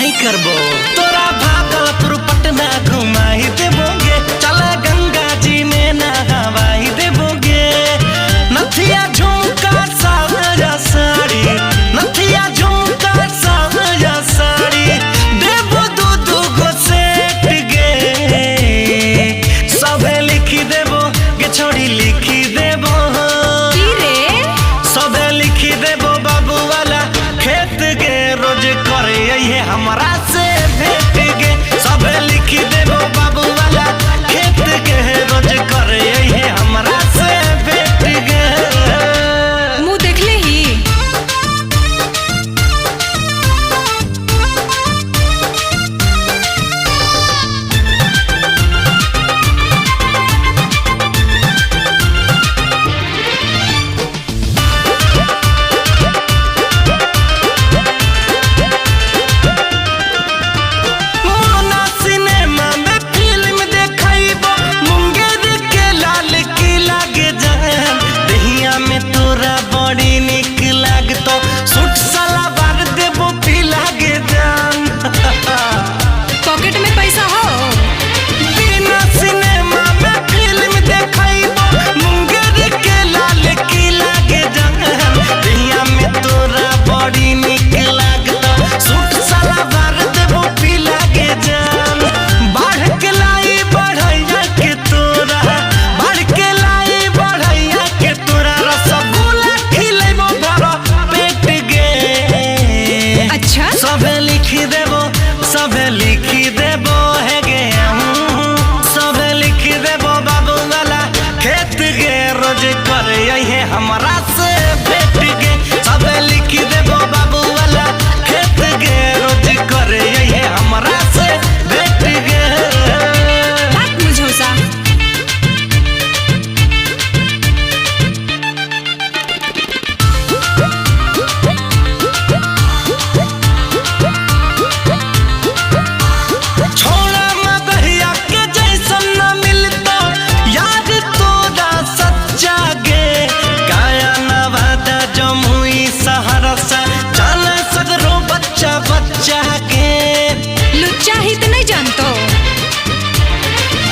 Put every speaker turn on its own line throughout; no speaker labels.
नहीं करबो तोरा भागलपुर पटना घुमाई देबोगे चल गंगा जी में नहावाई देबोगे नथिया झुमका साया साड़ी नथिया झुमका साया साड़ी देबो दू गो सेट गे सबे लिखी देबो गे छोड़ी लिखी देबो
की रे
सबे लिखी देबो बाबू वाला खेत गे रोज करे ये हमरा से भेट गे सबे लिखी देबो बाबू वाला खेत गे रोज करे ये हमरा से भेट गे
मुँह देखले ही
मोना सिनेमा में फिल्म देखाइबो मुंगेर के लाल किला के जान दहिया में तोरा बड़ी निक लागतो सूट सलवार देबो पीला के जान
पॉकेट में पैसा हो
बिना सिनेमा में फिल्म देखाइबो मुंगेर के लाल किला के जान दहिया में तोरा बड़ी निक लागतो सूट सलवार देबो पीला के जान बाढ़ के लाई बढ़ैया के तोरा बाढ़ के लाई बढ़ैया के तोरा रसगुल्ला खिलेबो भरा पेट गे
अच्छा
सबे लिखी देबो है गे सबे लिखी देबो बाबू वाला खेत गे रोज करे ये हमरा से भेट गे सबे लिखी देबो बाबू वाला खेत गे रोज करे ये हमरा से भेट गे
बात मुझौसा
छोड़ा मगहिया के जैसन न मिलतो यार तोरा सच्चा गे काया नवादा जमुई सहरसा जाने सगरो बच्चा बच्चा के
लुच्चा ही तो नहीं जानतो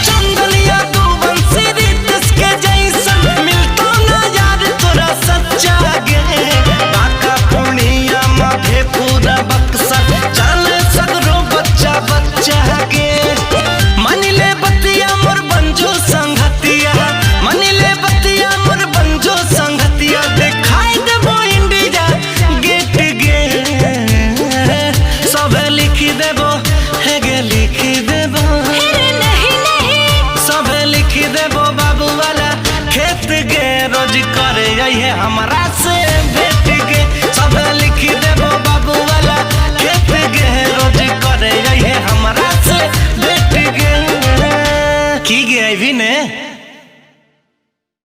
चंदलिया तू बंसी रितस के जैसन मिलतो ना यार तोरा सच्चा गे बाका पूर्णिया मधेपुरा बक्सर जाने सगरो बच्चा बच्चा के मनिले बतिया मोर बंजो संगतिया मनिले बतिया मोर बंजो संगतिया देखाई देबो इंडिया गेट गे सबे लिखी देबो है गे लिखी देबो
अरे नहीं
सबे लिखी देबो बाबू वाला खेत गे रोज करे ये हमरा से